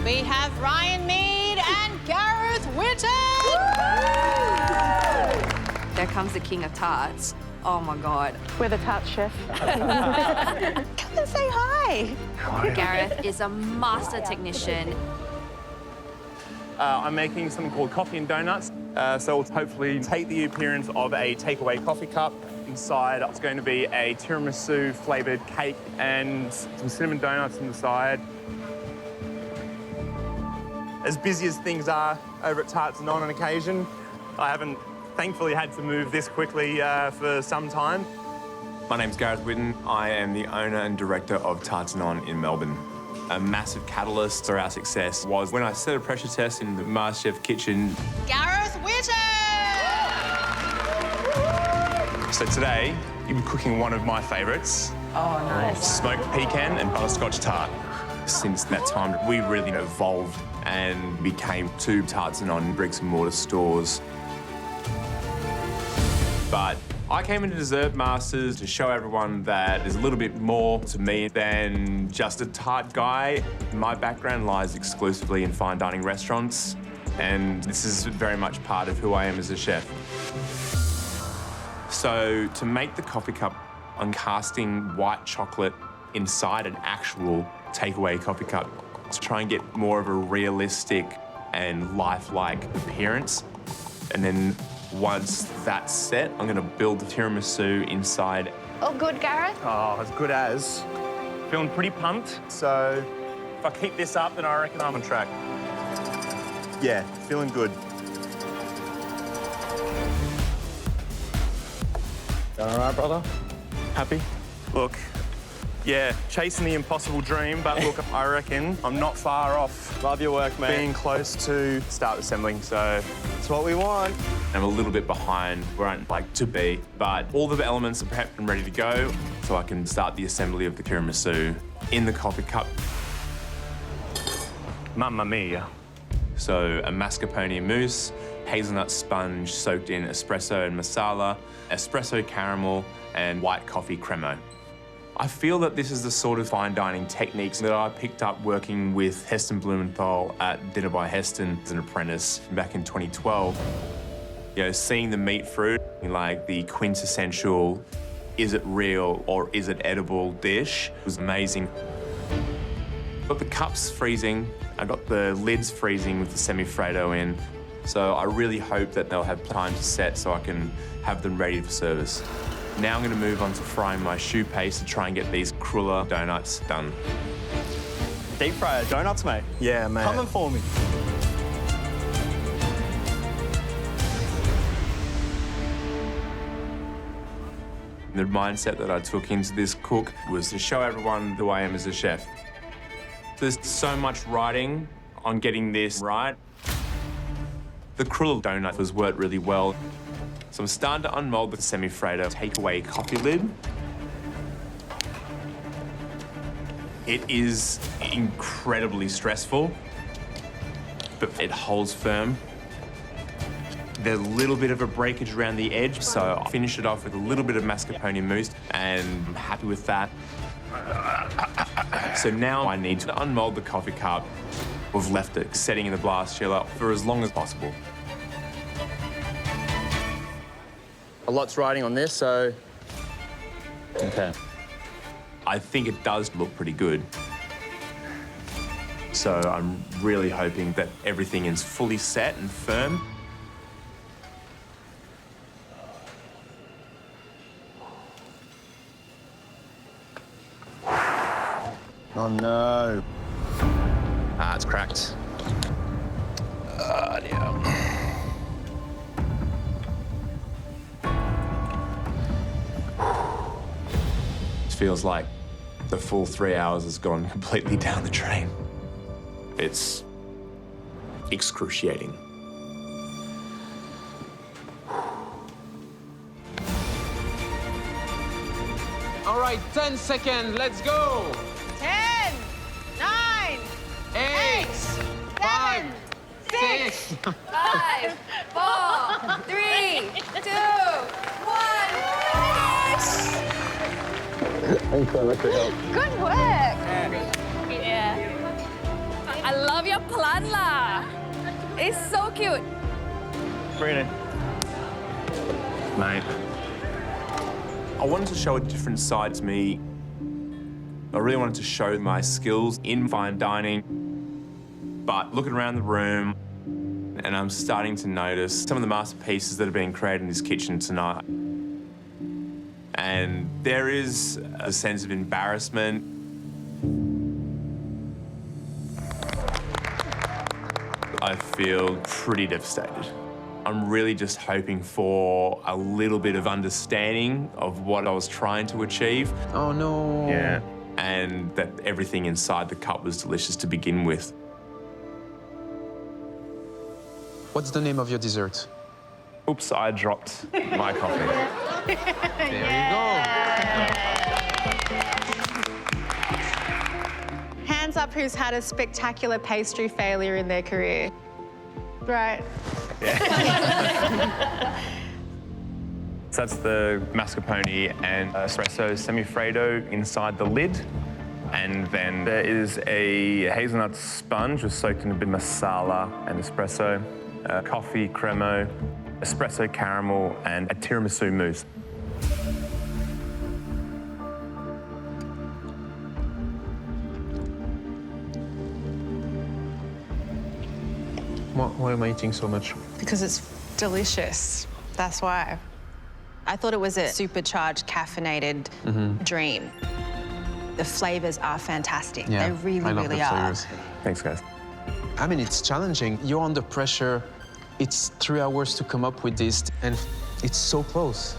We have Ryan Mead and Gareth Whitton. There comes the king of tarts. Oh my God. We're the tart chef. Come and say hi. Gareth is a master technician. I'm making something called coffee and donuts. So we'll hopefully take the appearance of a takeaway coffee cup. Inside, it's going to be a tiramisu flavoured cake and some cinnamon donuts on the side. As busy as things are over at Tarts and on occasion, I haven't thankfully had to move this quickly for some time. My name's Gareth Whitton. I am the owner and director of Tarts and On in Melbourne. A massive catalyst for our success was when I set a pressure test in the MasterChef kitchen. Gareth Whitton. So today, you'll be cooking one of my favourites. Oh, nice. Smoked pecan and butterscotch tart. Since that time, we really evolved and became two Tarts and On bricks and mortar stores. But I came into Dessert Masters to show everyone that there's a little bit more to me than just a tart guy. My background lies exclusively in fine dining restaurants, and this is very much part of who I am as a chef. So to make the coffee cup, I'm casting white chocolate inside an actual takeaway coffee cup to try and get more of a realistic and lifelike appearance. And then once that's set, I'm going to build the tiramisu inside. All good, Gareth? Oh, as good as. Feeling pretty pumped. So if I keep this up, then I reckon I'm on track. Yeah, feeling good. All right, brother? Happy? Look, yeah, chasing the impossible dream, but look, I reckon I'm not far off. Love your work, mate. Being close to start assembling, so That's what we want. I'm a little bit behind where I'd like to be, but all the elements are prepped and ready to go, so I can start the assembly of the tiramisu in the coffee cup. mamma mia. So a mascarpone mousse, hazelnut sponge soaked in espresso and masala, espresso caramel, and white coffee cremo. I feel that this is the sort of fine dining techniques that I picked up working with Heston Blumenthal at Dinner by Heston as an apprentice back in 2012. You know, seeing the meat fruit, like the quintessential, is it real or is it edible dish was amazing. Got the cups freezing, I got the lids freezing with the semi-Freddo in, so I really hope that they'll have time to set so I can have them ready for service. Now I'm going to move on to frying my choux paste to try and get these cruller donuts done. Deep fryer donuts, mate. Yeah, man. Coming for me. The mindset that I took into this cook was to show everyone who I am as a chef. There's so much writing on getting this right. The cruller donut was worked really well. So I'm starting to unmold the semi-Freddo takeaway coffee lid. It is incredibly stressful, but it holds firm. There's a little bit of a breakage around the edge, so I finished it off with a little bit of mascarpone mousse, and I'm happy with that. So now I need to unmold the coffee cup. We've left it setting in the blast chiller for as long as possible. A lot's riding on this, so Okay. I think it does look pretty good. So I'm really hoping that everything is fully set and firm. Oh, no. ah, it's cracked. It feels like the full 3 hours has gone completely down the drain. It's excruciating. All right, 10 seconds, let's go. 10, 9, 8, 7, 6, 5, 4, 3, 2, 1. Good work. Yeah. I love your planla. It's so cute. Bring it in. Mate. I wanted to show a different side to me. I really wanted to show my skills in fine dining. But looking around the room, and I'm starting to notice some of the masterpieces that are being created in this kitchen tonight. And there is a sense of embarrassment. I feel pretty devastated. I'm really just hoping for a little bit of understanding of what I was trying to achieve. Oh no. Yeah. And that everything inside the cup was delicious to begin with. What's the name of your dessert? Oops, I dropped my coffee. There you go. Hands up who's had a spectacular pastry failure in their career. Right. So that's the mascarpone and espresso semifreddo inside the lid. And then there is a hazelnut sponge was soaked in a bit of masala and espresso, coffee cremo, espresso caramel, and a tiramisu mousse. Why am I eating so much? Because it's delicious. That's why. I thought it was a supercharged, caffeinated dream. The flavors are fantastic. Yeah, They really, I love really the are. flavors. Thanks, guys. I mean, it's challenging. You're under pressure. It's 3 hours to come up with this, and it's so close.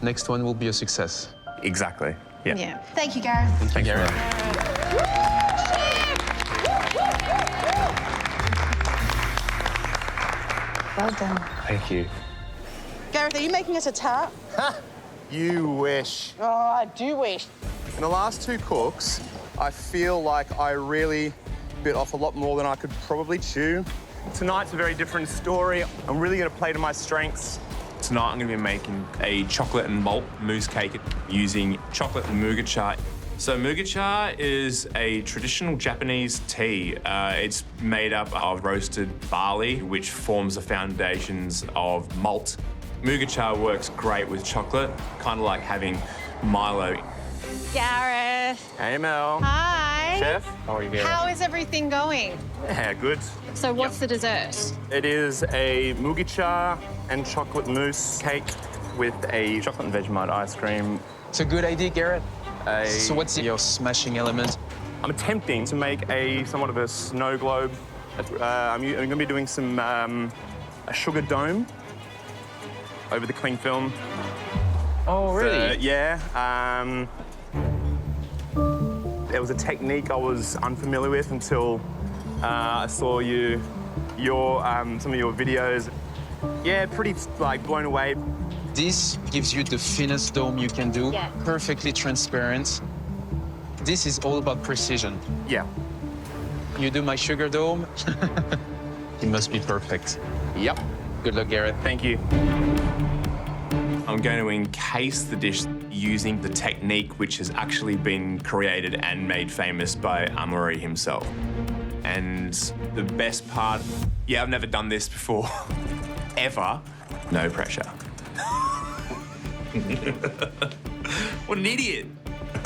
Next one will be a success. Exactly. Yeah. Yeah. Thank you, Gareth. Thank you, Gareth. Well done. Thank you. Gareth, are you making us a tart? You wish. Oh, I do wish. In the last 2 cooks, I feel like I really bit off a lot more than I could probably chew. Tonight's a very different story. I'm really going to play to my strengths. Tonight I'm going to be making a chocolate and malt mousse cake using chocolate and muga cha. So muga cha is a traditional Japanese tea. It's made up of roasted barley, which forms the foundations of malt. Muga cha works great with chocolate, kind of like having Milo. Gareth. Hey, Mel. Hi. Chef, how are you? How is everything going? Yeah, good. So what's the dessert? It is a mugicha and chocolate mousse cake with a chocolate and Vegemite ice cream. It's a good idea, Gareth. So what's your smashing element? I'm attempting to make somewhat of a snow globe. I'm going to be doing some a sugar dome over the cling film. Oh, really? Yeah. It was a technique I was unfamiliar with until I saw some of your videos. Yeah, pretty blown away. This gives you the thinnest dome you can do, Yeah. perfectly transparent. This is all about precision. Yeah. You do my sugar dome, it must be perfect. Yep. Good luck, Gareth. Thank you. I'm going to encase the dish using the technique which has actually been created and made famous by Amaury himself. And the best part, yeah, I've never done this before, ever, no pressure. What an idiot.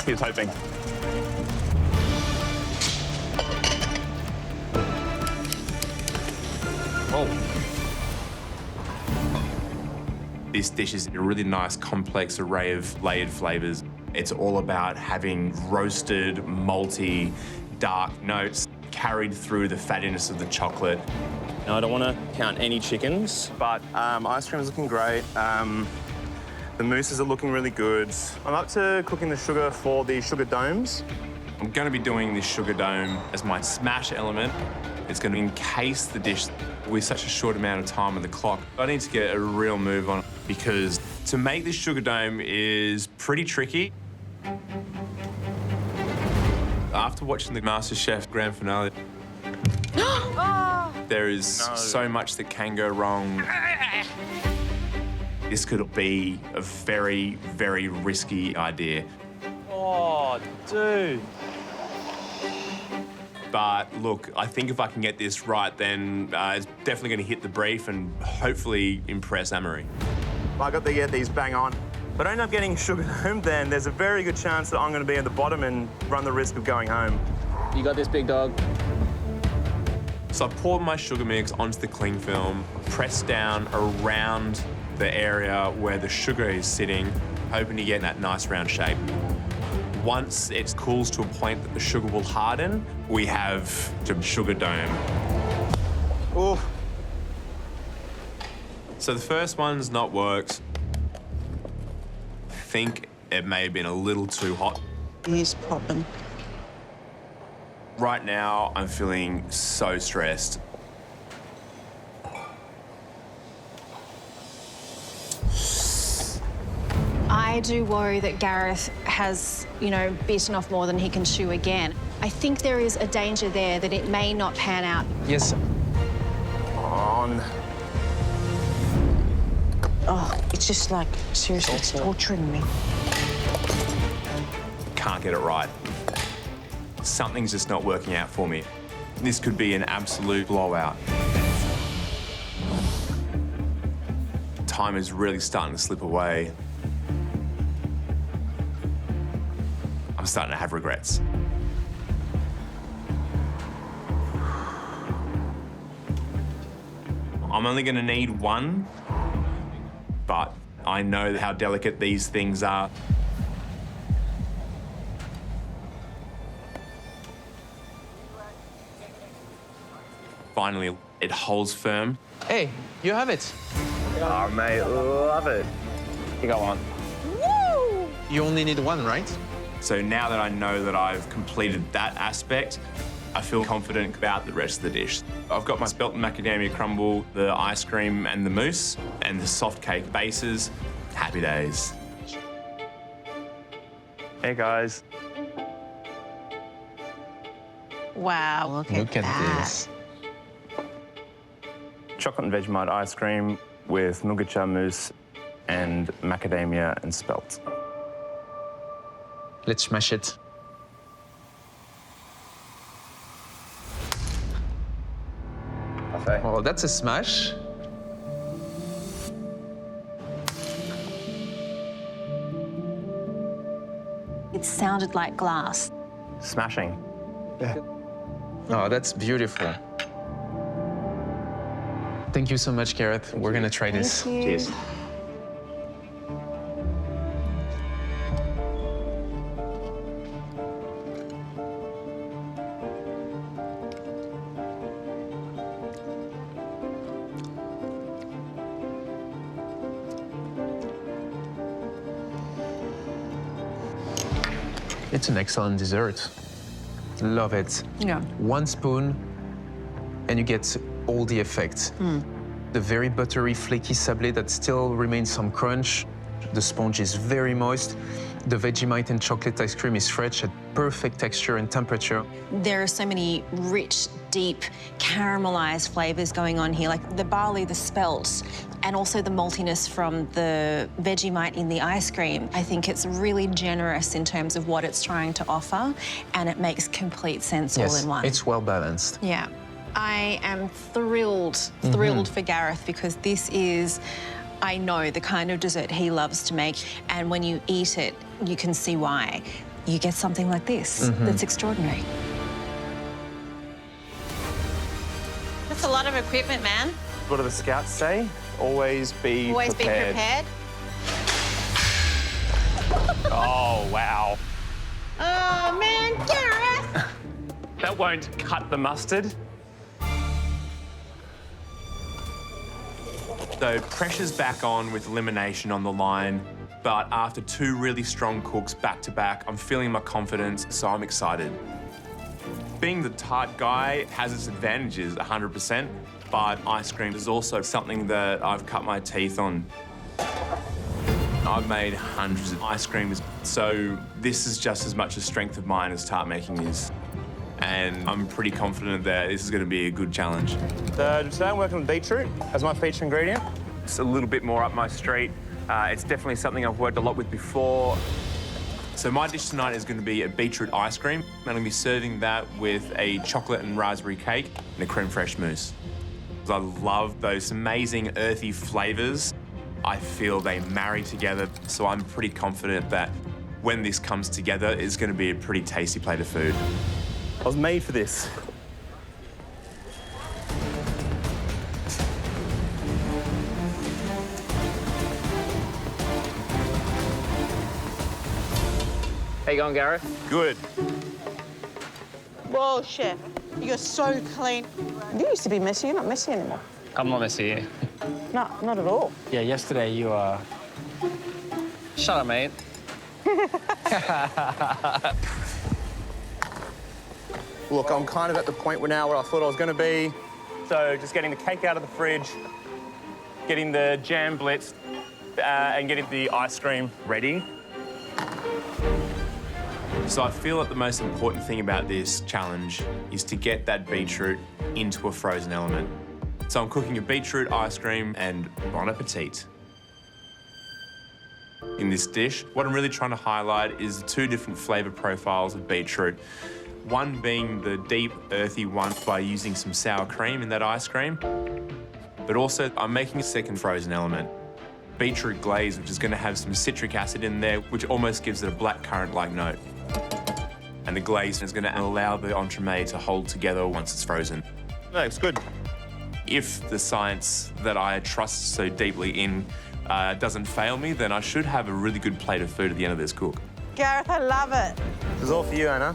He was hoping. Oh. This dish is a really nice, complex array of layered flavors. It's all about having roasted, malty, dark notes carried through the fattiness of the chocolate. Now, I don't want to count any chickens, but ice cream is looking great. The mousses are looking really good. I'm up to cooking the sugar for the sugar domes. I'm going to be doing this sugar dome as my smash element. It's going to encase the dish with such a short amount of time on the clock. I need to get a real move on it because to make this sugar dome is pretty tricky. After watching the MasterChef grand finale, there is so much that can go wrong. This could be a very, very risky idea. Oh, dude. But look, I think if I can get this right, then it's definitely going to hit the brief and hopefully impress Amory. I got to get these bang on. If I don't end up getting sugar home, then there's a very good chance that I'm going to be at the bottom and run the risk of going home. You got this, big dog. So I poured my sugar mix onto the cling film, pressed down around the area where the sugar is sitting, hoping to get that nice round shape. Once it cools to a point that the sugar will harden, we have the sugar dome. Ooh. So the first one's not worked. I think it may have been a little too hot. He's popping. Right now, I'm feeling so stressed. I do worry that Gareth has, bitten off more than he can chew again. I think there is a danger there that it may not pan out. Yes. On. Oh, it's just like, seriously, it's torturing me. Can't get it right. Something's just not working out for me. This could be an absolute blowout. Time is really starting to slip away. I'm starting to have regrets. I'm only going to need one, but I know how delicate these things are. Finally, it holds firm. Hey, you have it. Oh, mate, love it. You go on. Woo! You only need one, right? So now that I know that I've completed that aspect, I feel confident about the rest of the dish. I've got my spelt macadamia crumble, the ice cream and the mousse, and the soft cake bases. Happy days. Hey, guys. Wow, look at that. This. Chocolate and Vegemite ice cream with muga mousse and macadamia and spelt. Let's smash it. Okay. Oh, that's a smash. It sounded like glass. Smashing. Oh, that's beautiful. Thank you so much, Gareth. We're gonna try this. Cheers. It's an excellent dessert. Love it. Yeah. 1 spoon, and you get all the effects. The very buttery, flaky sablé that still remains some crunch. The sponge is very moist. The Vegemite and chocolate ice cream is fresh at perfect texture and temperature. There are so many rich, deep, caramelized flavors going on here, like the barley, the spelt, and also the maltiness from the Vegemite in the ice cream. I think it's really generous in terms of what it's trying to offer, and it makes complete sense all in one. It's well balanced. Yeah. I am thrilled for Gareth, because this is, I know, the kind of dessert he loves to make. And when you eat it, you can see why. You get something like this that's extraordinary. That's a lot of equipment, man. What do the scouts say? Always be Always prepared. be prepared. Oh, wow. Oh, man, Gareth! That won't cut the mustard. So pressure's back on with elimination on the line, but after 2 really strong cooks back to back, I'm feeling my confidence, so I'm excited. Being the tart guy has its advantages, 100%, but ice cream is also something that I've cut my teeth on. I've made hundreds of ice creams, so this is just as much a strength of mine as tart making is. And I'm pretty confident that this is going to be a good challenge. So today I'm working with beetroot as my feature ingredient. It's a little bit more up my street. It's definitely something I've worked a lot with before. So my dish tonight is going to be a beetroot ice cream. I'm going to be serving that with a chocolate and raspberry cake and a creme fraiche mousse. I love those amazing earthy flavours. I feel they marry together, so I'm pretty confident that when this comes together, it's going to be a pretty tasty plate of food. I was made for this. How you going, Gareth? Good. Whoa, chef. You're so clean. You used to be messy. You're not messy anymore. I'm not messy here. No, not at all. Yeah, yesterday you Shut up, mate. Look, I'm kind of at the point now where I thought I was going to be. So just getting the cake out of the fridge, getting the jam blitzed, and getting the ice cream ready. So I feel that the most important thing about this challenge is to get that beetroot into a frozen element. So I'm cooking a beetroot ice cream and bon appetit. In this dish, what I'm really trying to highlight is the two different flavour profiles of beetroot. One being the deep, earthy one by using some sour cream in that ice cream. But also, I'm making a second frozen element. Beetroot glaze, which is going to have some citric acid in there, which almost gives it a blackcurrant-like note. And the glaze is going to allow the entremet to hold together once it's frozen. No, it's good. If the science that I trust so deeply in doesn't fail me, then I should have a really good plate of food at the end of this cook. Gareth, I love it. This is all for you, Anna.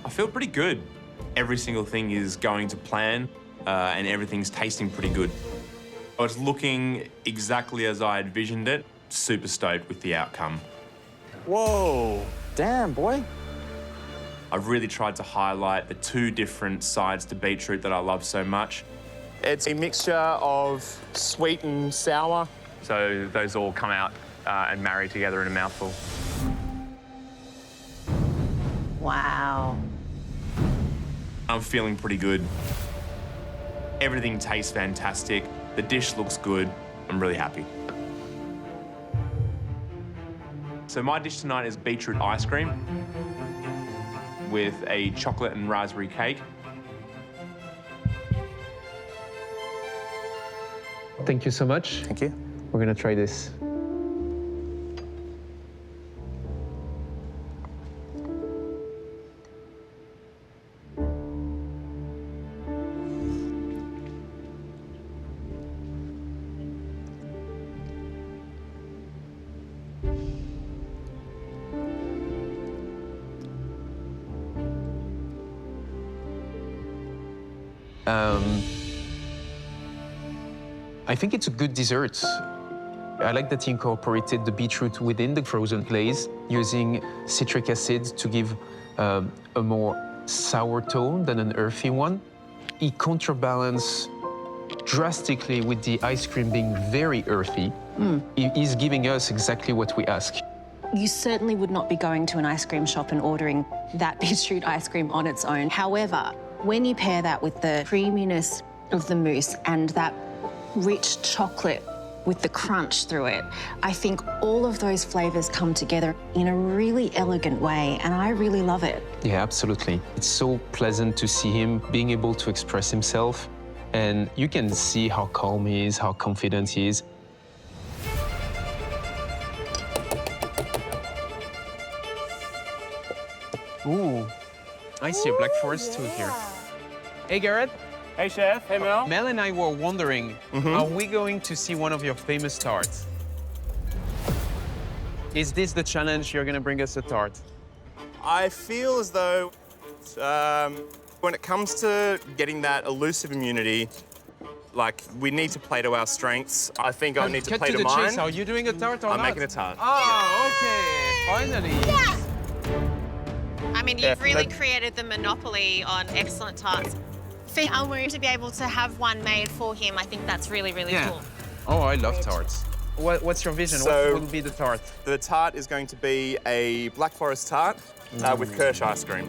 I feel pretty good. Every single thing is going to plan and everything's tasting pretty good. It's looking exactly as I envisioned it. Super stoked with the outcome. Whoa. Damn, boy. I've really tried to highlight the two different sides to beetroot that I love so much. It's a mixture of sweet and sour. So those all come out and marry together in a mouthful. Wow. I'm feeling pretty good. Everything tastes fantastic. The dish looks good. I'm really happy. So my dish tonight is beetroot ice cream with a chocolate and raspberry cake. Thank you so much. Thank you. We're gonna try this. I think it's a good dessert. I like that he incorporated the beetroot within the frozen glaze, using citric acid to give a more sour tone than an earthy one. He counterbalanced drastically with the ice cream being very earthy. He's giving us exactly what we ask. You certainly would not be going to an ice cream shop and ordering that beetroot ice cream on its own. However, when you pair that with the creaminess of the mousse and that rich chocolate with the crunch through it, I think all of those flavours come together in a really elegant way, and I really love it. Yeah, absolutely. It's so pleasant to see him being able to express himself, and you can see how calm he is, how confident he is. Ooh, I see a black forest too here. Hey, Gareth. Hey, Chef. Hey, Mel. Mel and I were wondering, are we going to see one of your famous tarts? Is this the challenge? You're going to bring us a tart? I feel as though when it comes to getting that elusive immunity, like, we need to play to our strengths. I think I need to play to mine. Chase. Are you doing a tart or I'm not? making a tart. Oh, okay. Finally. Yes! I mean, you've really but- created the monopoly on excellent tarts. For Elmo to be able to have one made for him, I think that's really, really cool. Oh, I love tarts. What's your vision? So- What will be the tart? The tart is going to be a Black Forest tart with Kirsch ice cream.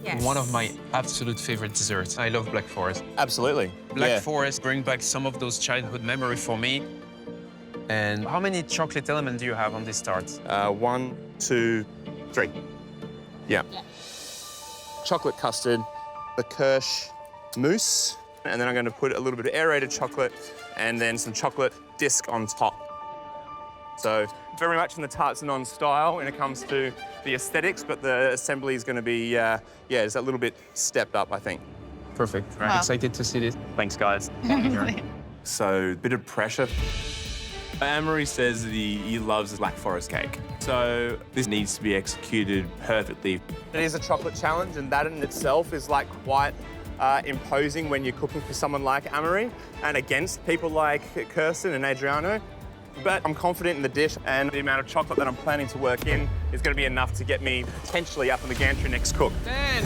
Yes. One of my absolute favorite desserts. I love Black Forest. Absolutely. Black yeah. Forest bring back some of those childhood memories for me. And how many chocolate elements do you have on this tart? 1, 2, 3. Yeah. Chocolate custard, the Kirsch mousse, and then I'm going to put a little bit of aerated chocolate and then some chocolate disc on top. So very much in the tarts and on style when it comes to the aesthetics, but the assembly is going to be, it's a little bit stepped up, I think. Perfect. Right. Excited to see this. Thanks, guys. So, a bit of pressure. Anne-Marie says that he loves Black Forest cake. So, this needs to be executed perfectly. It is a chocolate challenge, and that in itself is like quite imposing when you're cooking for someone like Anne-Marie and against people like Kirsten and Adriano. But I'm confident in the dish, and the amount of chocolate that I'm planning to work in is going to be enough to get me potentially up in the gantry next cook. 10,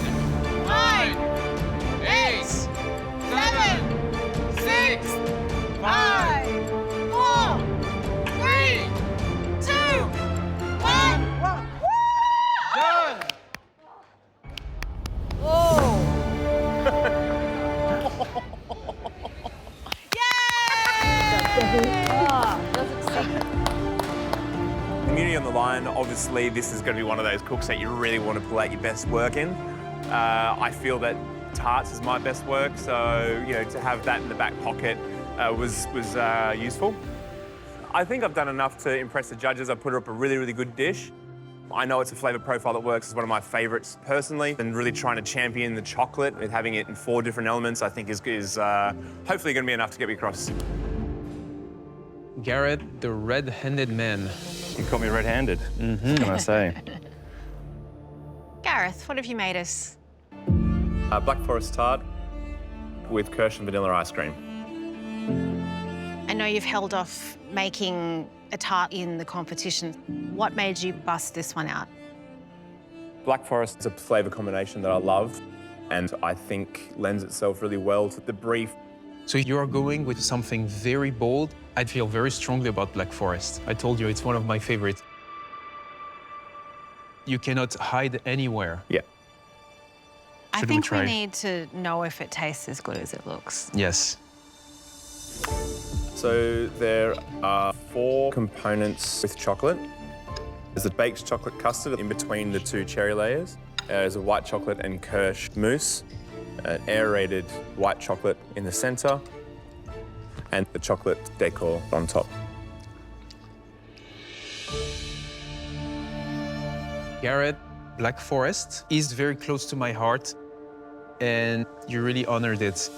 9, 8, 7, 6, 5, 4, 3, 2, 1. Done. Community on the line, obviously this is going to be one of those cooks that you really want to pull out your best work in. I feel that tarts is my best work, so to have that in the back pocket was useful. I think I've done enough to impress the judges. I put up a really, really good dish. I know it's a flavour profile that works. It's one of my favourites personally, and really trying to champion the chocolate with having it in 4 different elements, I think is hopefully going to be enough to get me across. Gareth, the red-handed man. You caught me red-handed. What can I say? Gareth, what have you made us? Black Forest tart with Kirsch and vanilla ice cream. I know you've held off making a tart in the competition. What made you bust this one out? Black Forest is a flavour combination that I love and I think lends itself really well to the brief. So you're going with something very bold. I feel very strongly about Black Forest. I told you it's one of my favorites. You cannot hide anywhere. Yeah. I think we need to know if it tastes as good as it looks. Yes. So there are 4 components with chocolate. There's a baked chocolate custard in between the 2 cherry layers. There's a white chocolate and Kirsch mousse, an aerated white chocolate in the centre, and the chocolate decor on top. Gareth, Black Forest is very close to my heart, and you really honored it.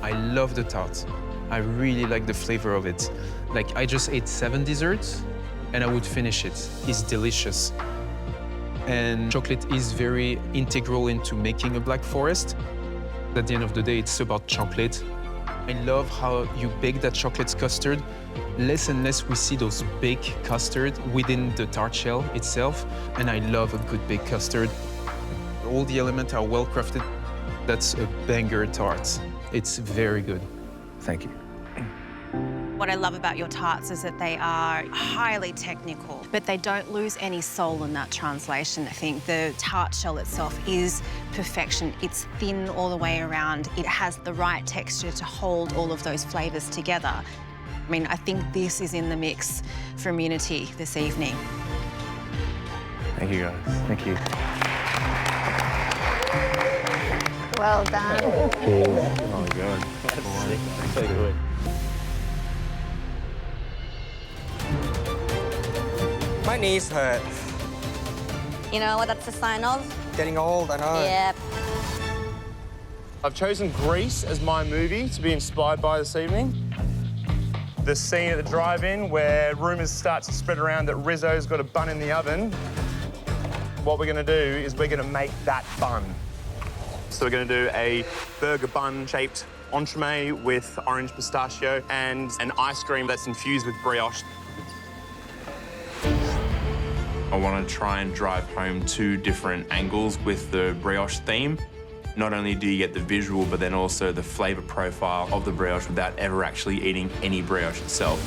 I love the tart. I really like the flavor of it. Like, I just ate 7 desserts, and I would finish it. It's delicious. And chocolate is very integral into making a Black Forest. At the end of the day, it's about chocolate. I love how you bake that chocolate custard. Less and less we see those baked custard within the tart shell itself, and I love a good baked custard. All the elements are well crafted. That's a banger tart. It's very good. Thank you. What I love about your tarts is that they are highly technical, but they don't lose any soul in that translation. I think the tart shell itself is perfection. It's thin all the way around. It has the right texture to hold all of those flavours together. I mean, I think this is in the mix for immunity this evening. Thank you, guys. Thank you. Well done. Oh, my God. That's so good. My knees hurt. You know what that's a sign of? Getting old, I know. Yep. I've chosen Grease as my movie to be inspired by this evening. The scene at the drive-in where rumours start to spread around that Rizzo's got a bun in the oven. What we're going to do is we're going to make that bun. So we're going to do a burger bun-shaped entremet with orange pistachio and an ice cream that's infused with brioche. I want to try and drive home 2 different angles with the brioche theme. Not only do you get the visual, but then also the flavour profile of the brioche without ever actually eating any brioche itself.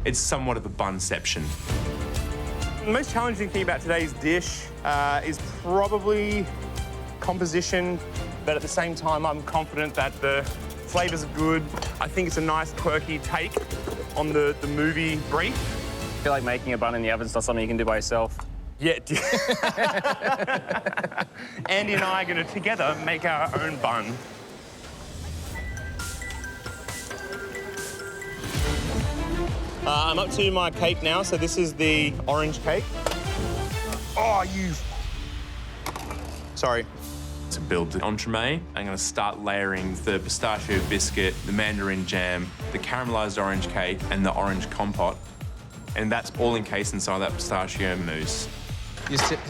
It's somewhat of a bunception. The most challenging thing about today's dish is probably composition, but at the same time, I'm confident that the flavours are good. I think it's a nice, quirky take on the movie brief. I feel like making a bun in the oven's not something you can do by yourself. Yeah. Andy and I are going to together make our own bun. I'm up to my cake now, so this is the orange cake. Oh, you... Sorry. To build the entremet, I'm going to start layering the pistachio biscuit, the mandarin jam, the caramelized orange cake, and the orange compote. And that's all encased inside that pistachio mousse.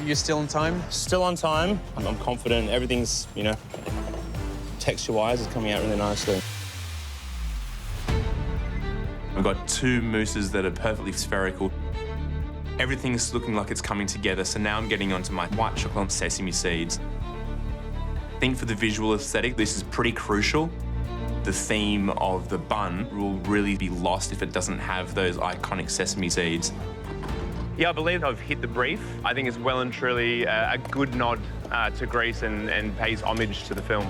You're still on time? Still on time. I'm confident. Everything's, you know, texture-wise is coming out really nicely. I've got 2 mousses that are perfectly spherical. Everything's looking like it's coming together, so now I'm getting onto my white chocolate and sesame seeds. I think for the visual aesthetic, this is pretty crucial. The theme of the bun will really be lost if it doesn't have those iconic sesame seeds. Yeah, I believe I've hit the brief. I think it's well and truly a good nod to Greece and pays homage to the film.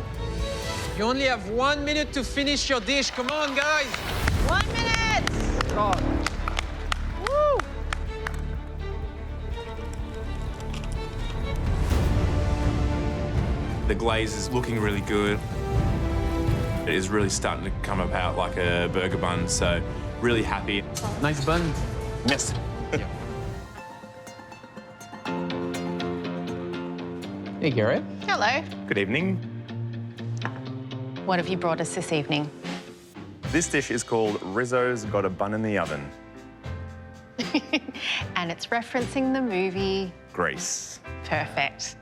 You only have 1 minute to finish your dish. Come on, guys. 1 minute! God. Woo! The glaze is looking really good. It is really starting to come about like a burger bun, so really happy. Nice bun. Yes. Hey, Gareth. Hello. Good evening. What have you brought us this evening? This dish is called Rizzo's Got a Bun in the Oven. And it's referencing the movie. Greece. Perfect.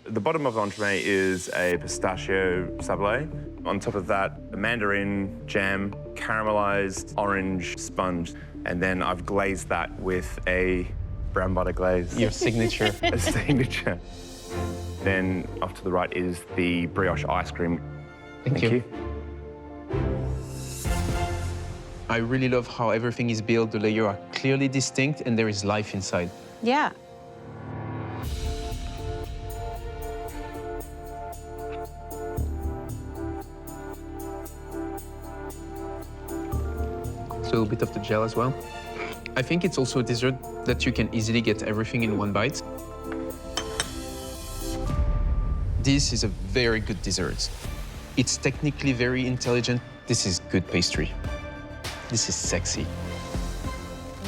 The bottom of the entremet is a pistachio sablé. On top of that, a mandarin jam, caramelized orange sponge, and then I've glazed that with a brown butter glaze. Your signature. A signature. Then off to the right is the brioche ice cream. Thank you. I really love how everything is built. The layers are clearly distinct and there is life inside. Yeah. So a bit of the gel as well. I think it's also a dessert that you can easily get everything in one bite. This is a very good dessert. It's technically very intelligent. This is good pastry. This is sexy.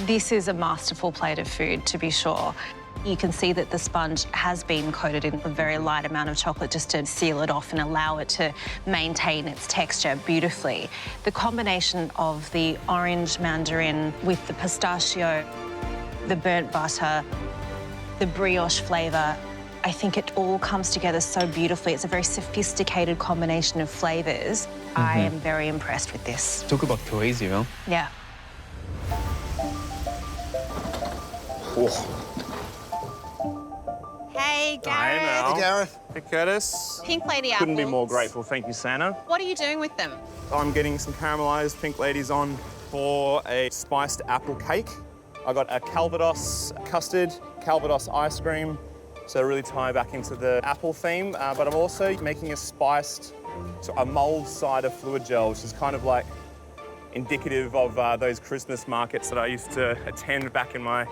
This is a masterful plate of food, to be sure. You can see that the sponge has been coated in a very light amount of chocolate just to seal it off and allow it to maintain its texture beautifully. The combination of the orange mandarin with the pistachio, the burnt butter, the brioche flavour, I think it all comes together so beautifully. It's a very sophisticated combination of flavours. I am very impressed with this. Talk about cohesive, huh? Yeah. Oh. Hey, Hey, Gareth. Mel. Hey, Gareth. Hey, Curtis. Pink lady apples. Couldn't be more grateful. Thank you, Santa. What are you doing with them? I'm getting some caramelized pink ladies on for a spiced apple cake. I got a Calvados custard, Calvados ice cream, so really tie back into the apple theme. But I'm also making a spiced, a mulled cider fluid gel, which is kind of like indicative of those Christmas markets that I used to attend back in my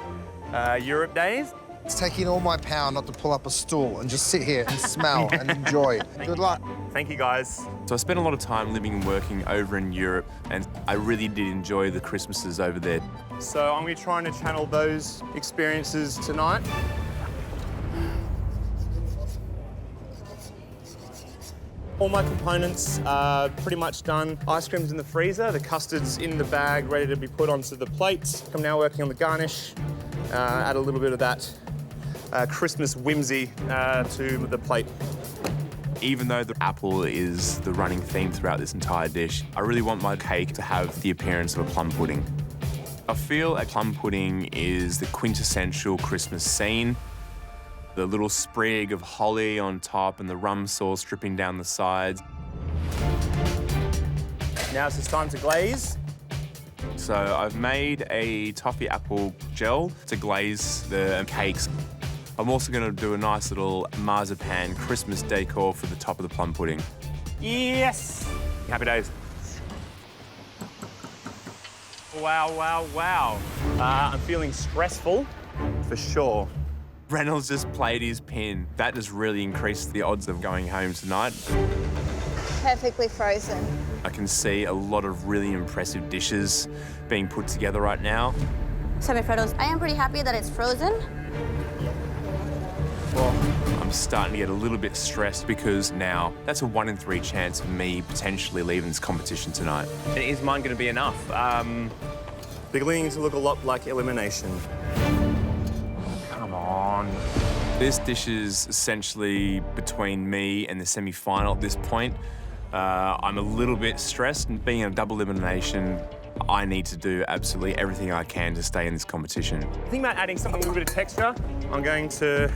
Europe days. It's taking all my power not to pull up a stool and just sit here and smell and enjoy. Good luck. Thank you, guys. So I spent a lot of time living and working over in Europe, and I really did enjoy the Christmases over there. So I'm going to be trying to channel those experiences tonight. All my components are pretty much done. Ice cream's in the freezer, the custard's in the bag, ready to be put onto the plate. I'm now working on the garnish, add a little bit of that Christmas whimsy to the plate. Even though the apple is the running theme throughout this entire dish, I really want my cake to have the appearance of a plum pudding. I feel a plum pudding is the quintessential Christmas scene. The little sprig of holly on top and the rum sauce dripping down the sides. Now it's just time to glaze. So I've made a toffee apple gel to glaze the cakes. I'm also going to do a nice little marzipan Christmas decor for the top of the plum pudding. Yes! Happy days. Wow, wow, wow. I'm feeling stressful, for sure. Reynolds just played his pin. That has really increased the odds of going home tonight. Perfectly frozen. I can see a lot of really impressive dishes being put together right now. Semi-frozen. I am pretty happy that it's frozen. I'm starting to get a little bit stressed because now that's a 1 in 3 chance of me potentially leaving this competition tonight. And is mine going to be enough? Beginning to look a lot like elimination. Come on. This dish is essentially between me and the semi-final at this point. I'm a little bit stressed, and being a double elimination, I need to do absolutely everything I can to stay in this competition. Think about adding something, a little bit of texture. I'm going to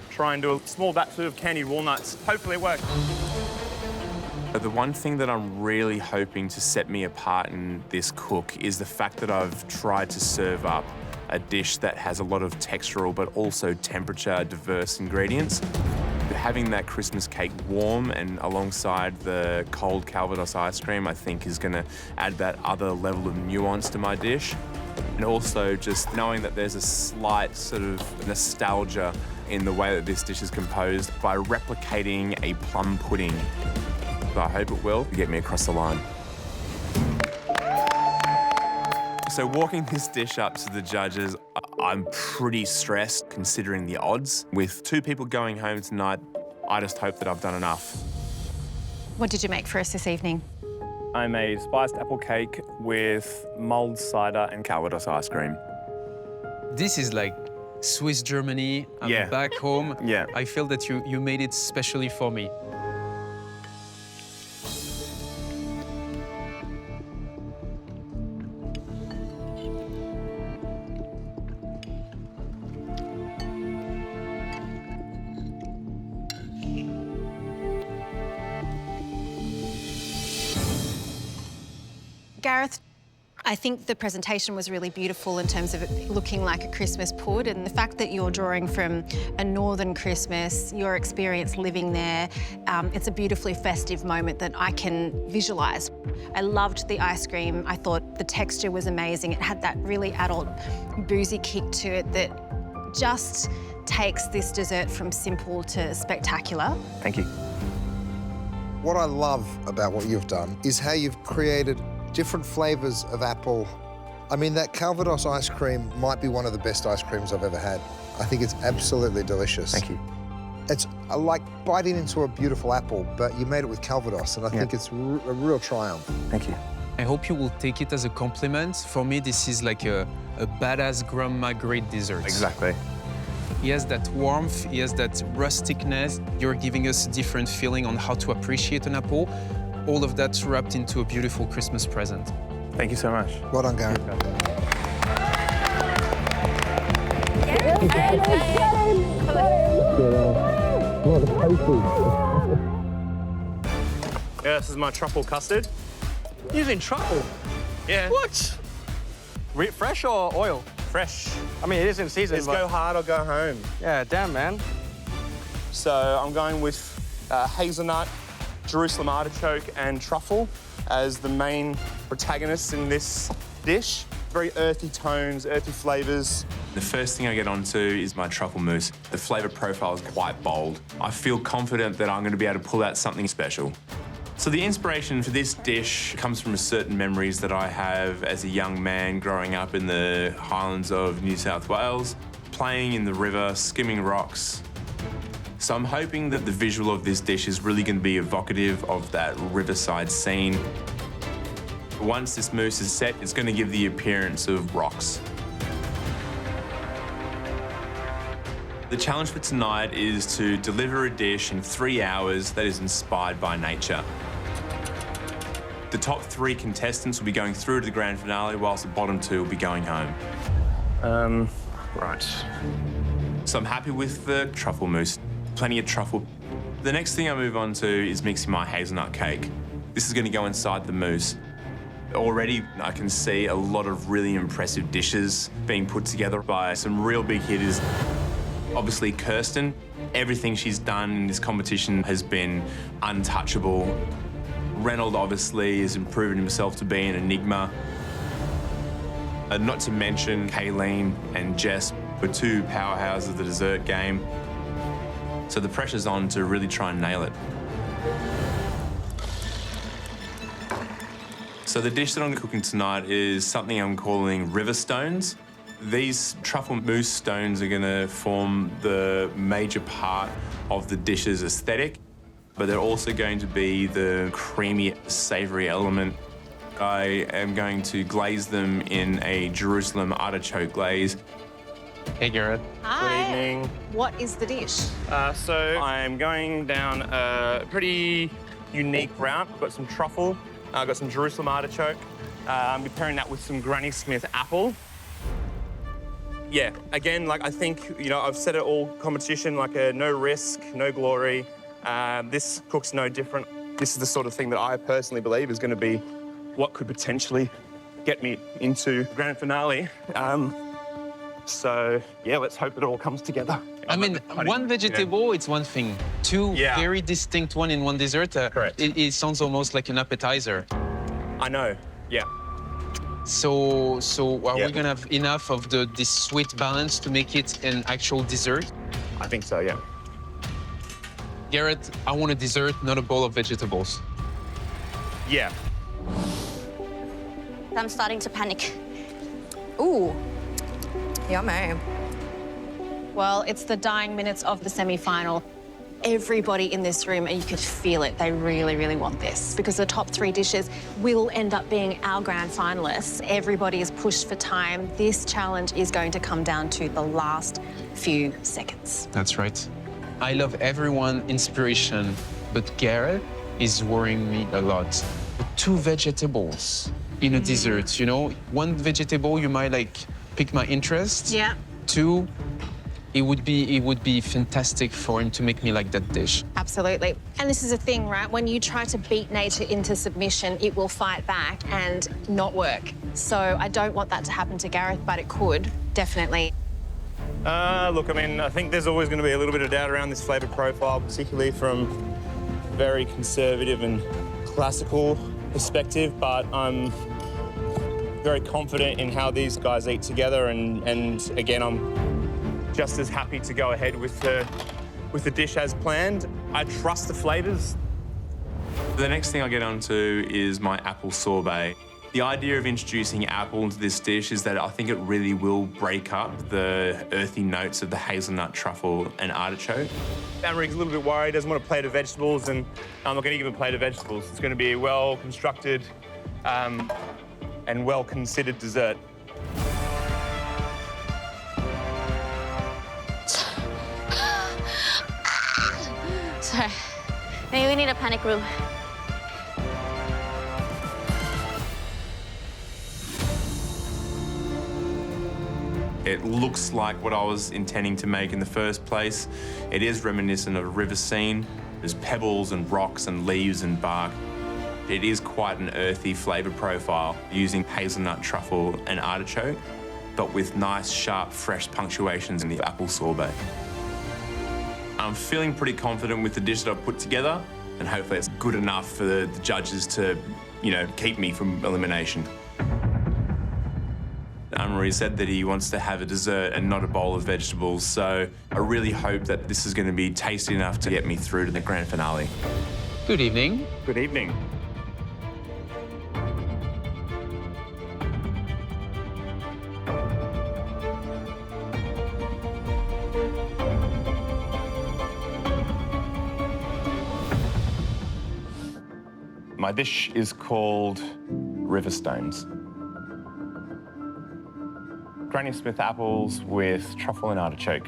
try and do a small batch of candied walnuts. Hopefully it works. But the one thing that I'm really hoping to set me apart in this cook is the fact that I've tried to serve up a dish that has a lot of textural but also temperature diverse ingredients. Having that Christmas cake warm and alongside the cold Calvados ice cream, I think is going to add that other level of nuance to my dish. And also just knowing that there's a slight sort of nostalgia in the way that this dish is composed by replicating a plum pudding. I hope it will get me across the line. So walking this dish up to the judges, I'm pretty stressed considering the odds. With 2 people going home tonight, I just hope that I've done enough. What did you make for us this evening? I made spiced apple cake with mulled cider and Calvados ice cream. This is like Swiss Germany. I'm back home. Yeah. I feel that you made it specially for me. Gareth, I think the presentation was really beautiful in terms of it looking like a Christmas pud, and the fact that you're drawing from a northern Christmas, your experience living there, it's a beautifully festive moment that I can visualise. I loved the ice cream. I thought the texture was amazing. It had that really adult boozy kick to it that just takes this dessert from simple to spectacular. Thank you. What I love about what you've done is how you've created different flavours of apple. I mean, that Calvados ice cream might be one of the best ice creams I've ever had. I think it's absolutely delicious. Thank you. It's like biting into a beautiful apple, but you made it with Calvados, and I think it's a real triumph. Thank you. I hope you will take it as a compliment. For me, this is like a badass grandma great dessert. Exactly. He has that warmth, he has that rusticness. You're giving us a different feeling on how to appreciate an apple. All of that's wrapped into a beautiful Christmas present. Thank you so much. Well done, Gareth. Yeah, this is my truffle custard. Using truffle? Yeah. What? Fresh or oil? Fresh. I mean, it is in season. It's but... go hard or go home. Yeah, damn, man. So I'm going with hazelnut, Jerusalem artichoke and truffle as the main protagonists in this dish. Very earthy tones, earthy flavours. The first thing I get onto is my truffle mousse. The flavour profile is quite bold. I feel confident that I'm going to be able to pull out something special. So the inspiration for this dish comes from certain memories that I have as a young man growing up in the highlands of New South Wales, playing in the river, skimming rocks. So I'm hoping that the visual of this dish is really going to be evocative of that riverside scene. Once this mousse is set, it's going to give the appearance of rocks. The challenge for tonight is to deliver a dish in 3 hours that is inspired by nature. The top 3 contestants will be going through to the grand finale, whilst the bottom 2 will be going home. Right. So I'm happy with the truffle mousse. Plenty of truffle. The next thing I move on to is mixing my hazelnut cake. This is going to go inside the mousse. Already I can see a lot of really impressive dishes being put together by some real big hitters. Obviously, Kirsten, everything she's done in this competition has been untouchable. Reynold obviously has proven himself to be an enigma. Not to mention Kayleen and Jess were two powerhouses of the dessert game. So the pressure's on to really try and nail it. So the dish that I'm cooking tonight is something I'm calling river stones. These truffle mousse stones are gonna form the major part of the dish's aesthetic, but they're also going to be the creamy, savory element. I am going to glaze them in a Jerusalem artichoke glaze. Hey, Gareth. Hi. Good evening. What is the dish? So I'm going down a pretty unique route. I've got some truffle, I've got some Jerusalem artichoke. I'm pairing that with some Granny Smith apple. Yeah, again, like I think, you know, I've said it all competition, like a no risk, no glory. This cook's no different. This is the sort of thing that I personally believe is going to be what could potentially get me into grand finale. So, yeah, let's hope it all comes together. I mean, one vegetable, it's one thing. Two very distinct one in one dessert. Correct. It sounds almost like an appetizer. I know, yeah. So are we gonna have enough of this sweet balance to make it an actual dessert? I think so, yeah. Gareth, I want a dessert, not a bowl of vegetables. Yeah. I'm starting to panic. Ooh, yummy. Well, it's the dying minutes of the semi-final. Everybody in this room, and you could feel it, they really, really want this because the top three dishes will end up being our grand finalists. Everybody is pushed for time. This challenge is going to come down to the last few seconds. That's right. I love everyone inspiration, but Gareth is worrying me a lot. Two vegetables in a dessert, you know? One vegetable, you might like pick my interest. Yeah. Two, it would be fantastic for him to make me like that dish. Absolutely. And this is a thing, right? When you try to beat nature into submission, it will fight back and not work. So I don't want that to happen to Gareth, but it could, definitely. Look, I mean, I think there's always going to be a little bit of doubt around this flavour profile, particularly from very conservative and classical perspective, but I'm very confident in how these guys eat together, and again, I'm just as happy to go ahead with the dish as planned. I trust the flavours. The next thing I get onto is my apple sorbet. The idea of introducing apple into this dish is that I think it really will break up the earthy notes of the hazelnut, truffle, and artichoke. Amerig's a little bit worried, doesn't want a plate of vegetables, and I'm not going to give him a plate of vegetables. It's going to be a well-constructed and well-considered dessert. Sorry. Maybe we need a panic room. It looks like what I was intending to make in the first place. It is reminiscent of a river scene. There's pebbles and rocks and leaves and bark. It is quite an earthy flavour profile using hazelnut, truffle and artichoke, but with nice, sharp, fresh punctuations in the apple sorbet. I'm feeling pretty confident with the dish that I've put together, and hopefully it's good enough for the judges to, you know, keep me from elimination. Anne-Marie said that he wants to have a dessert and not a bowl of vegetables, so I really hope that this is going to be tasty enough to get me through to the grand finale. Good evening. Good evening. My dish is called River Stones. Granny Smith apples with truffle and artichoke.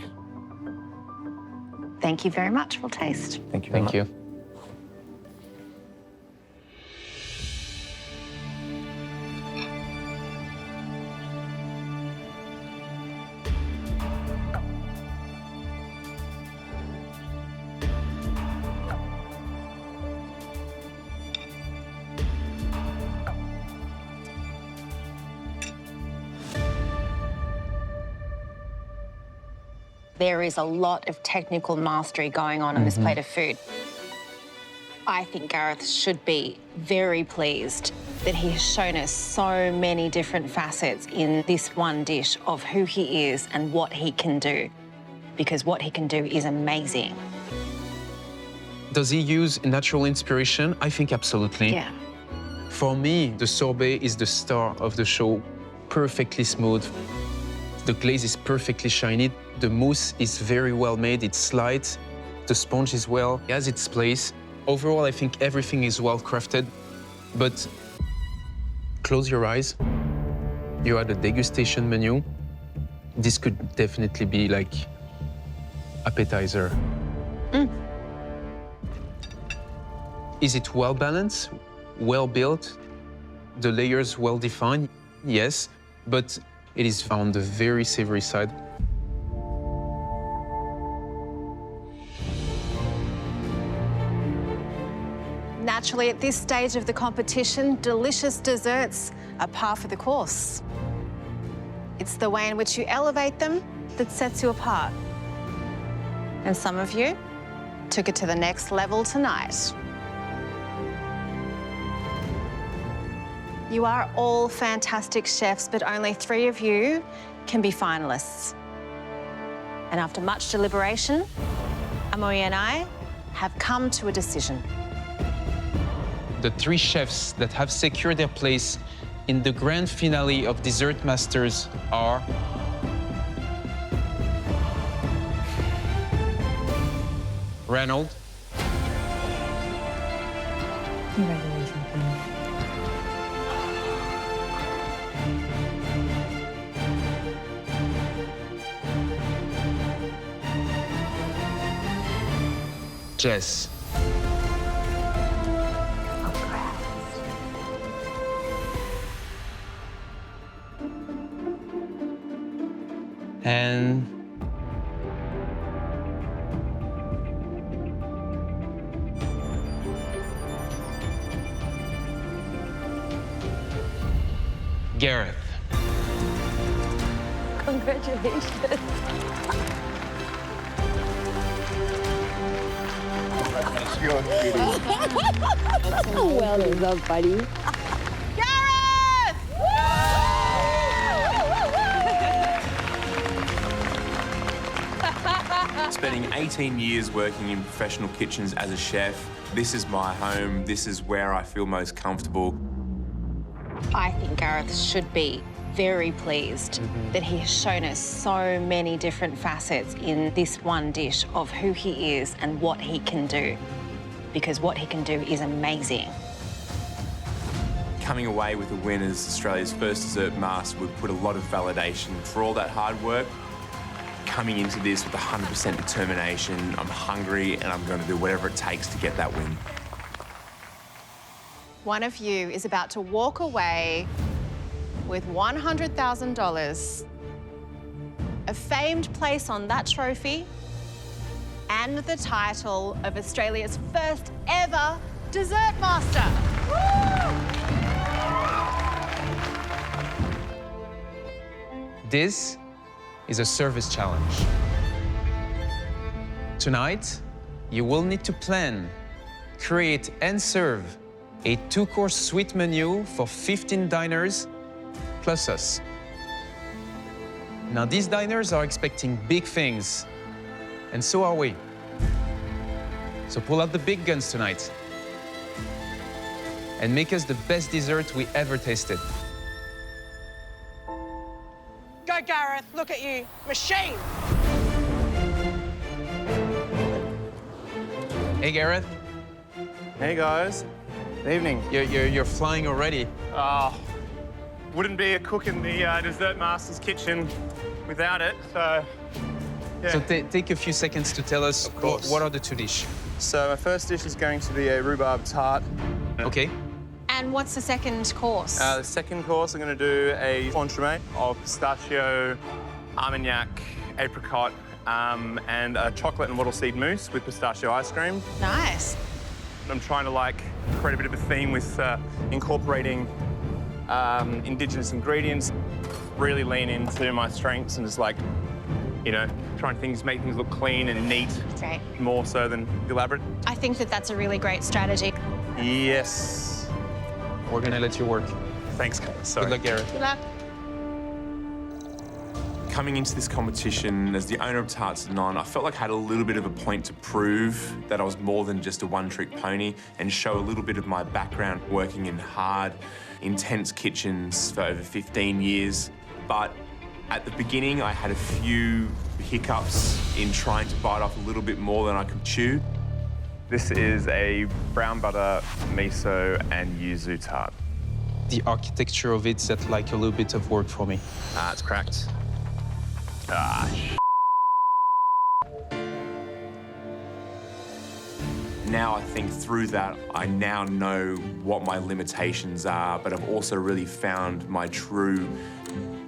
Thank you very much. We'll taste. Thank you very much. Thank you. There is a lot of technical mastery going on this plate of food. I think Gareth should be very pleased that he has shown us so many different facets in this one dish of who he is and what he can do, because what he can do is amazing. Does he use natural inspiration? I think absolutely. Yeah. For me, the sorbet is the star of the show. Perfectly smooth. The glaze is perfectly shiny. The mousse is very well made. It's light. The sponge is well. It has its place. Overall, I think everything is well crafted. But close your eyes. You had a degustation menu. This could definitely be like appetizer. Is it well balanced, well built, the layers well defined? Yes, but it is on the very savory side. Naturally, at this stage of the competition, delicious desserts are par for the course. It's the way in which you elevate them that sets you apart. And some of you took it to the next level tonight. You are all fantastic chefs, but only 3 of you can be finalists. And after much deliberation, Amaury and I have come to a decision. The 3 chefs that have secured their place in the grand finale of Dessert Masters are Ranald, Jess, and Gareth. Congratulations. Well done, buddy. Spending 18 years working in professional kitchens as a chef, this is my home, this is where I feel most comfortable. I think Gareth should be very pleased that he has shown us so many different facets in this one dish of who he is and what he can do, because what he can do is amazing. Coming away with a win as Australia's first dessert master would put a lot of validation for all that hard work. Coming into this with 100% determination, I'm hungry and I'm going to do whatever it takes to get that win. One of you is about to walk away with $100,000, a famed place on that trophy, and the title of Australia's first ever dessert master. This is a service challenge. Tonight, you will need to plan, create, and serve a 2-course sweet menu for 15 diners, plus us. Now, these diners are expecting big things, and so are we. So pull out the big guns tonight and make us the best dessert we ever tasted. Go, Gareth. Look at you. Machine. Hey, Gareth. Hey, guys. Good evening. You're flying already. Wouldn't be a cook in the Dessert Master's kitchen without it, so yeah. So take a few seconds to tell us what are the 2 dishes. So my first dish is going to be a rhubarb tart. Okay. And what's the second course? The second course, I'm going to do a entremet of pistachio, armagnac, apricot, and a chocolate and wattle seed mousse with pistachio ice cream. Nice. I'm trying to create a bit of a theme with incorporating Indigenous ingredients, really lean into my strengths and just you know, trying things, make things look clean and neat. Great. More so than elaborate. I think that that's a really great strategy. Yes. We're gonna let you work. Thanks, Gareth. Sorry. Good luck, Gareth. Good luck. Coming into this competition as the owner of Tarts and Non, I felt like I had a little bit of a point to prove that I was more than just a one-trick pony and show a little bit of my background working in hard, intense kitchens for over 15 years. But at the beginning, I had a few hiccups in trying to bite off a little bit more than I could chew. This is a brown butter, miso, and yuzu tart. The architecture of it's at like a little bit of work for me. Ah, it's cracked. Ah, Now I think through that, I now know what my limitations are, but I've also really found my true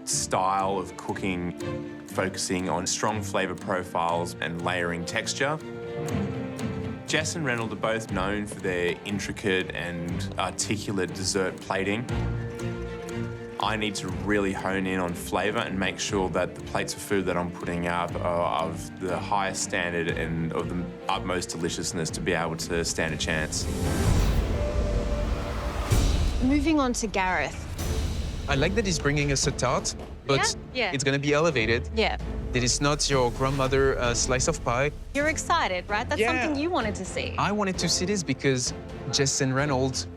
style of cooking, focusing on strong flavor profiles and layering texture. Jess and Reynolds are both known for their intricate and articulate dessert plating. I need to really hone in on flavour and make sure that the plates of food that I'm putting up are of the highest standard and of the utmost deliciousness to be able to stand a chance. Moving on to Gareth. I like that he's bringing us a tart, but Yeah. it's gonna be elevated. Yeah. That is not your grandmother slice of pie. You're excited, right? That's something you wanted to see. I wanted to see this because Jess and Reynolds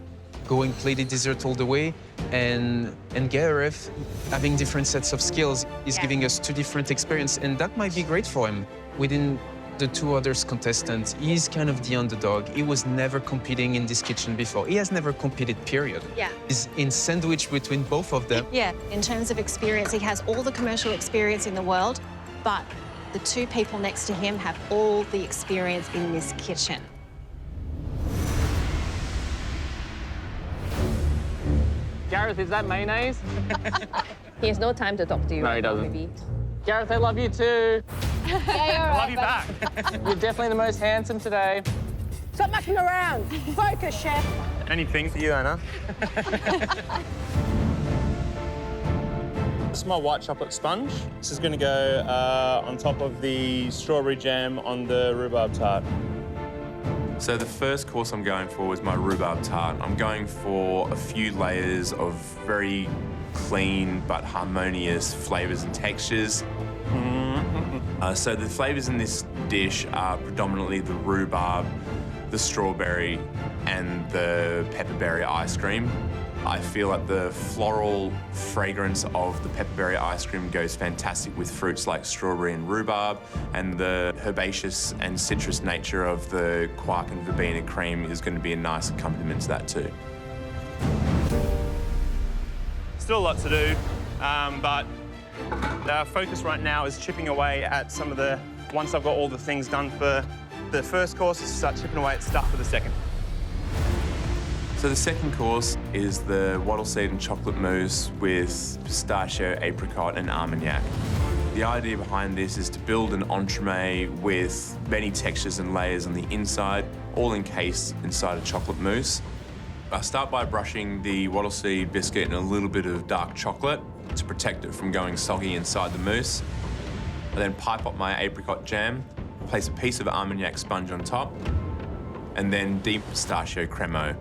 going plated dessert all the way, and Gareth having different sets of skills is giving us two different experiences, and that might be great for him. Within the two others contestants, he's kind of the underdog. He was never competing in this kitchen before. He has never competed, period. Yeah. He's in sandwich between both of them. Yeah, in terms of experience, he has all the commercial experience in the world, but the two people next to him have all the experience in this kitchen. Gareth, is that mayonnaise? He has no time to talk to you. No, he doesn't. Maybe. Gareth, I love you too. I love you back. You're definitely the most handsome today. Stop mucking around. Focus, chef. Anything for you, Anna. This is my white chocolate sponge. This is going to go on top of the strawberry jam on the rhubarb tart. So the first course I'm going for is my rhubarb tart. I'm going for a few layers of very clean but harmonious flavours and textures. So the flavours in this dish are predominantly the rhubarb, the strawberry and the pepperberry ice cream. I feel like the floral fragrance of the pepperberry ice cream goes fantastic with fruits like strawberry and rhubarb, and the herbaceous and citrus nature of the quark and verbena cream is going to be a nice accompaniment to that too. Still a lot to do, but our focus right now is chipping away at some of the, once I've got all the things done for the first course, start chipping away at stuff for the second. So the second course is the wattle seed and chocolate mousse with pistachio, apricot and armagnac. The idea behind this is to build an entremet with many textures and layers on the inside, all encased inside a chocolate mousse. I start by brushing the wattle seed biscuit in a little bit of dark chocolate to protect it from going soggy inside the mousse. I then pipe up my apricot jam, place a piece of armagnac sponge on top, and then deep pistachio cremo.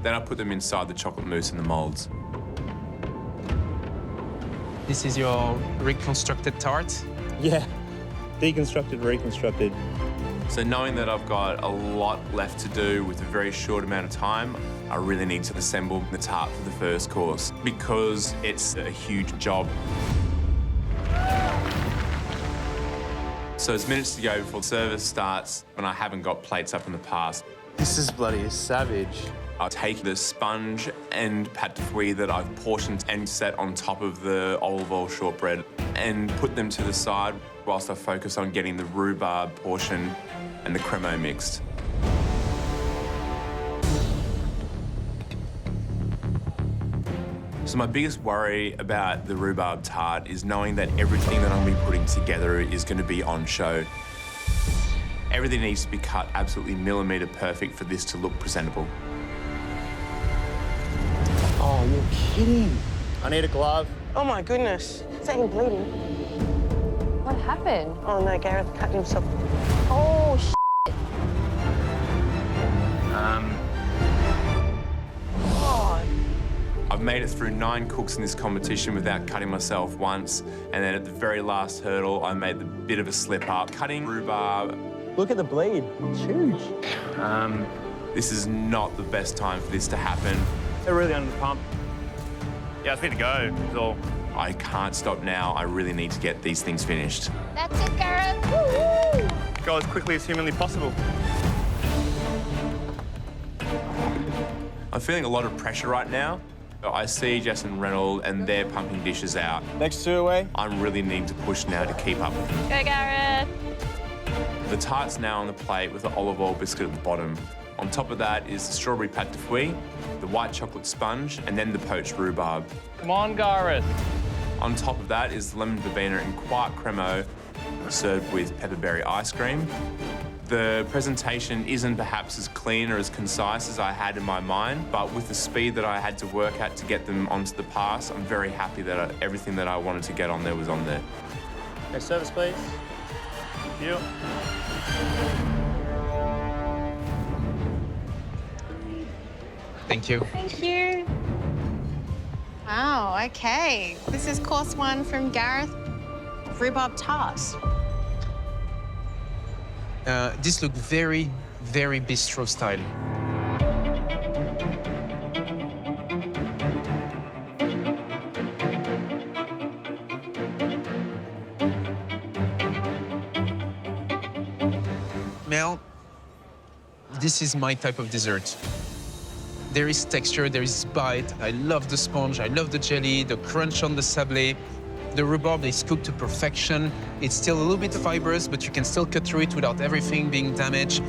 Then I put them inside the chocolate mousse in the moulds. This is your reconstructed tart. Yeah, deconstructed, reconstructed. So knowing that I've got a lot left to do with a very short amount of time, I really need to assemble the tart for the first course because it's a huge job. So there's minutes to go before service starts when I haven't got plates up in the past. This is bloody savage. I'll take the sponge and pâte de fruits that I've portioned and set on top of the olive oil shortbread and put them to the side whilst I focus on getting the rhubarb portion and the cremo mixed. So my biggest worry about the rhubarb tart is knowing that everything that I'm going to be putting together is going to be on show. Everything needs to be cut absolutely millimetre perfect for this to look presentable. Oh, you're kidding. I need a glove. Oh, my goodness. Is that even bleeding? What happened? Oh no, Gareth cut himself. Oh, shit. Oh. I've made it through 9 cooks in this competition without cutting myself once, and then at the very last hurdle, I made a bit of a slip up. Cutting rhubarb. Look at the bleed. It's huge. This is not the best time for this to happen. They're really under the pump. Yeah, it's need to go, is all. I can't stop now. I really need to get these things finished. That's it, Gareth. Woo-hoo. Go as quickly as humanly possible. I'm feeling a lot of pressure right now. I see Jess and Reynolds and they're pumping dishes out. Next 2 away. I'm really needing to push now to keep up with them. Go, Gareth. The tart's now on the plate with the olive oil biscuit at the bottom. On top of that is the strawberry pâte de fouille, the white chocolate sponge, and then the poached rhubarb. Come on, Gareth. On top of that is the lemon verbena and quark cremo, served with pepperberry ice cream. The presentation isn't perhaps as clean or as concise as I had in my mind, but with the speed that I had to work at to get them onto the pass, I'm very happy that everything that I wanted to get on there was on there. Okay, service, please. Thank you. Thank you. Thank you. Wow, okay. This is course 1 from Gareth. Rhubarb tart. This looked very, very bistro style. Mel, this is my type of dessert. There is texture, there is bite. I love the sponge, I love the jelly, the crunch on the sablé. The rhubarb is cooked to perfection. It's still a little bit fibrous, but you can still cut through it without everything being damaged.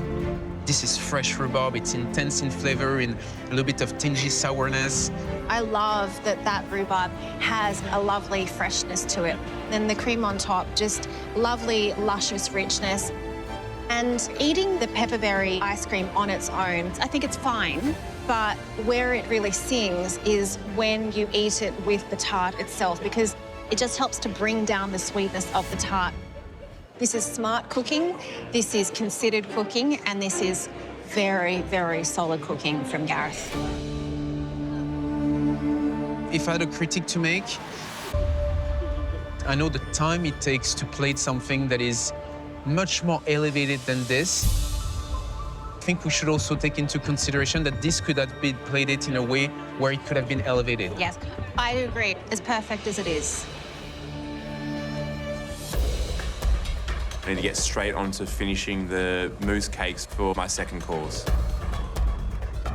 This is fresh rhubarb. It's intense in flavor and a little bit of tingy sourness. I love that rhubarb has a lovely freshness to it. Then the cream on top, just lovely, luscious richness. And eating the pepperberry ice cream on its own, I think it's fine. But where it really sings is when you eat it with the tart itself, because it just helps to bring down the sweetness of the tart. This is smart cooking, this is considered cooking, and this is very, very solid cooking from Gareth. If I had a critique to make, I know the time it takes to plate something that is much more elevated than this. I think we should also take into consideration that this could have been plated in a way where it could have been elevated. Yes, I agree, as perfect as it is. I need to get straight onto finishing the mousse cakes for my second course.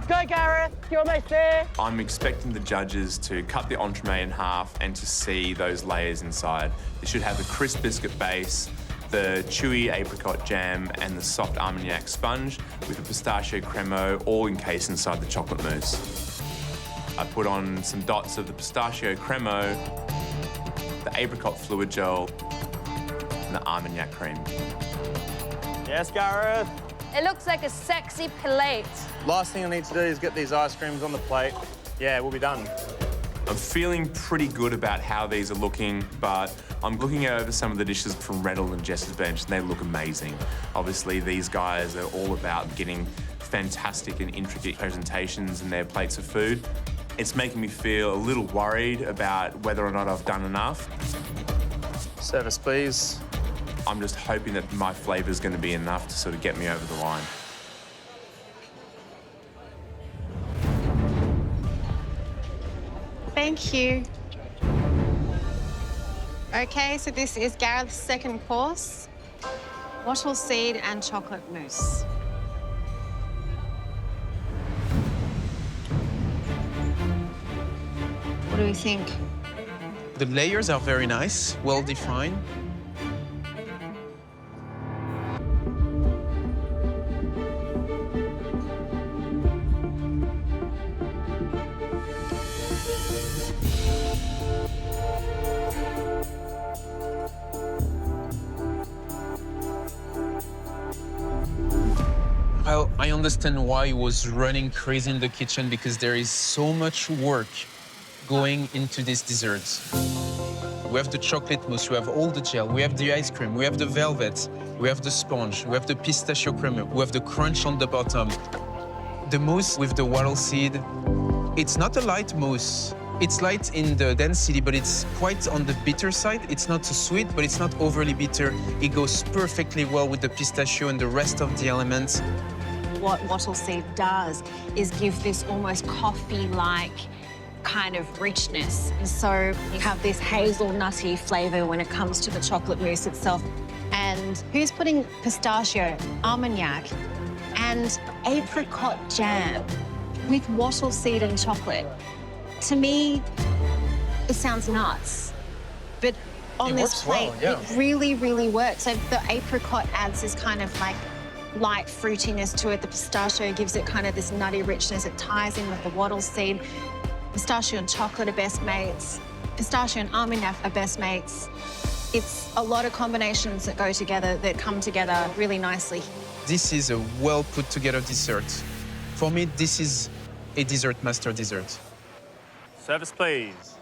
Go, Gareth. You're almost there. I'm expecting the judges to cut the entremet in half and to see those layers inside. They should have the crisp biscuit base, the chewy apricot jam, and the soft armagnac sponge with the pistachio cremo all encased inside the chocolate mousse. I put on some dots of the pistachio cremo, the apricot fluid gel, and the armagnac cream. Yes, Gareth. It looks like a sexy plate. Last thing I need to do is get these ice creams on the plate. Yeah, we'll be done. I'm feeling pretty good about how these are looking, but I'm looking over some of the dishes from Reynolds and Jess's bench, and they look amazing. Obviously, these guys are all about getting fantastic and intricate presentations in their plates of food. It's making me feel a little worried about whether or not I've done enough. Service, please. I'm just hoping that my flavour is going to be enough to sort of get me over the line. Thank you. Okay, so this is Gareth's second course, wattle seed and chocolate mousse. What do we think? The layers are very nice, well defined. Well, I understand why he was running crazy in the kitchen, because there is so much work going into this dessert. we have the chocolate mousse, we have all the gel, we have the ice cream, we have the velvet, we have the sponge, we have the pistachio cream, we have the crunch on the bottom. The mousse with the wattle seed, it's not a light mousse. It's light in the density, but it's quite on the bitter side. It's not too sweet, but it's not overly bitter. It goes perfectly well with the pistachio and the rest of the elements. What wattle seed does is give this almost coffee-like kind of richness. And so you have this hazelnutty flavour when it comes to the chocolate mousse itself. And who's putting pistachio, Armagnac, and apricot jam with wattle seed and chocolate? To me, it sounds nuts. But on this plate, it really, really works. So the apricot adds this kind of like light fruitiness to it. The pistachio gives it kind of this nutty richness. It ties in with the wattle seed. Pistachio and chocolate are best mates. Pistachio and Armagnac are best mates. It's a lot of combinations that go together, that come together really nicely. This is a well put together dessert. For me, this is a dessert master dessert. Service, please.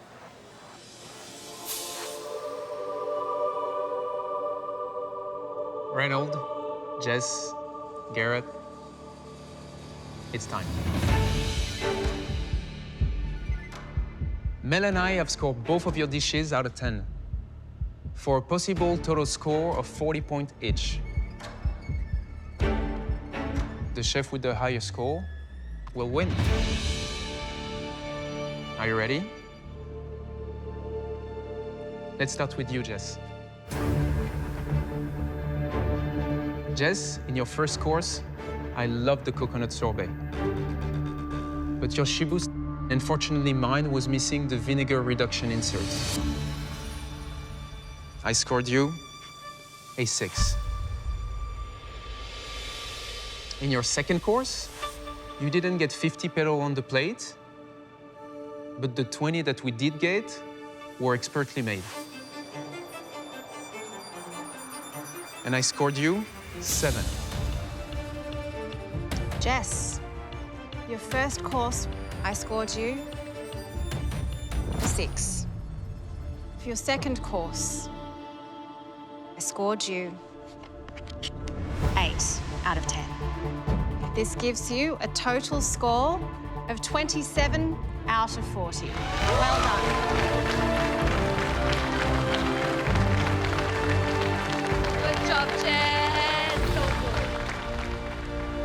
Reynold, Jess, Gareth, it's time. Mel and I have scored both of your dishes out of 10 for a possible total score of 40 points each. The chef with the higher score will win. Are you ready? Let's start with you, Jess. Jess, in your first course, I love the coconut sorbet. But your shibus, unfortunately mine, was missing the vinegar reduction insert. I scored you a 6. In your second course, you didn't get 50 petal on the plate, but the 20 that we did get were expertly made. And I scored you 7. Jess, your first course, I scored you a 6. For your second course, I scored you 8 out of 10. This gives you a total score of 27 out of 40. Well done. Good job, Jen. So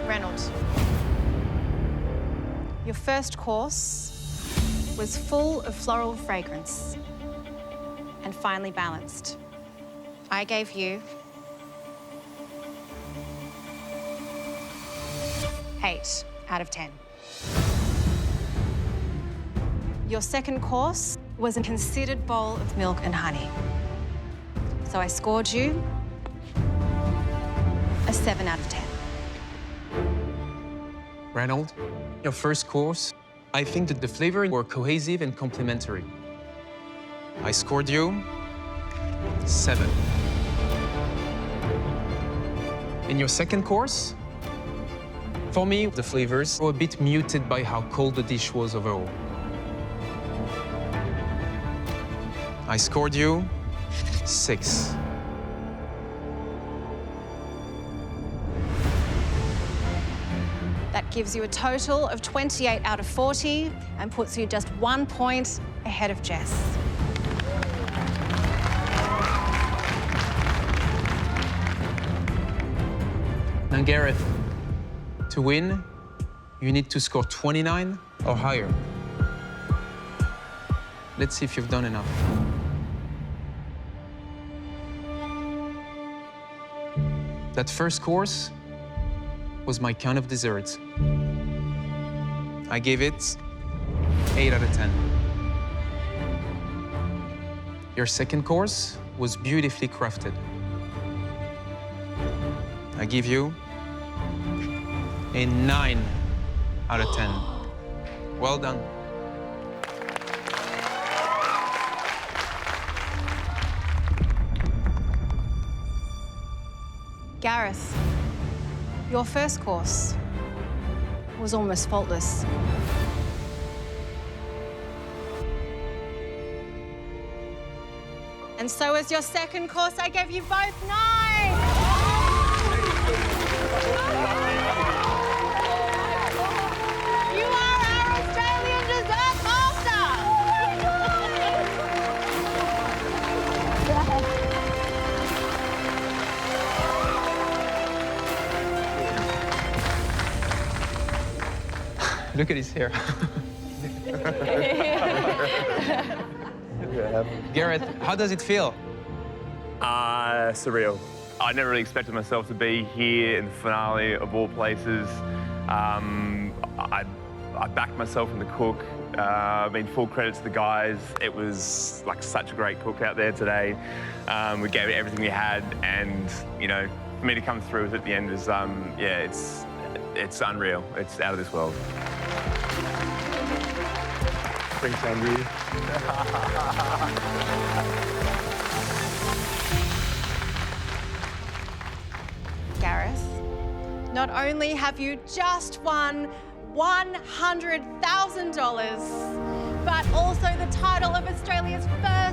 good. Reynolds, your first course was full of floral fragrance and finely balanced. I gave you 8 out of 10. Your second course was a considered bowl of milk and honey. So I scored you a 7 out of 10. Reynold, your first course, I think that the flavors were cohesive and complementary. I scored you 7. In your second course, for me, the flavors were a bit muted by how cold the dish was overall. I scored you 6. That gives you a total of 28 out of 40 and puts you just 1 point ahead of Jess. Now, Gareth, to win, you need to score 29 or higher. Let's see if you've done enough. That first course was my kind of dessert. I gave it 8 out of 10. Your second course was beautifully crafted. I give you a 9 out of 10. Well done. Gareth, your first course was almost faultless. And so as your second course, I gave you both 9. You are our Australian dessert master. Look at his hair. Gareth, how does it feel? Surreal. I never really expected myself to be here in the finale of all places. I backed myself in the cook. I mean, full credit to the guys. It was like such a great cook out there today. We gave it everything we had, and you know, for me to come through with it at the end is, yeah, it's unreal. It's out of this world. Thanks, Andrew. Gareth, not only have you just won $100,000, but also the title of Australia's first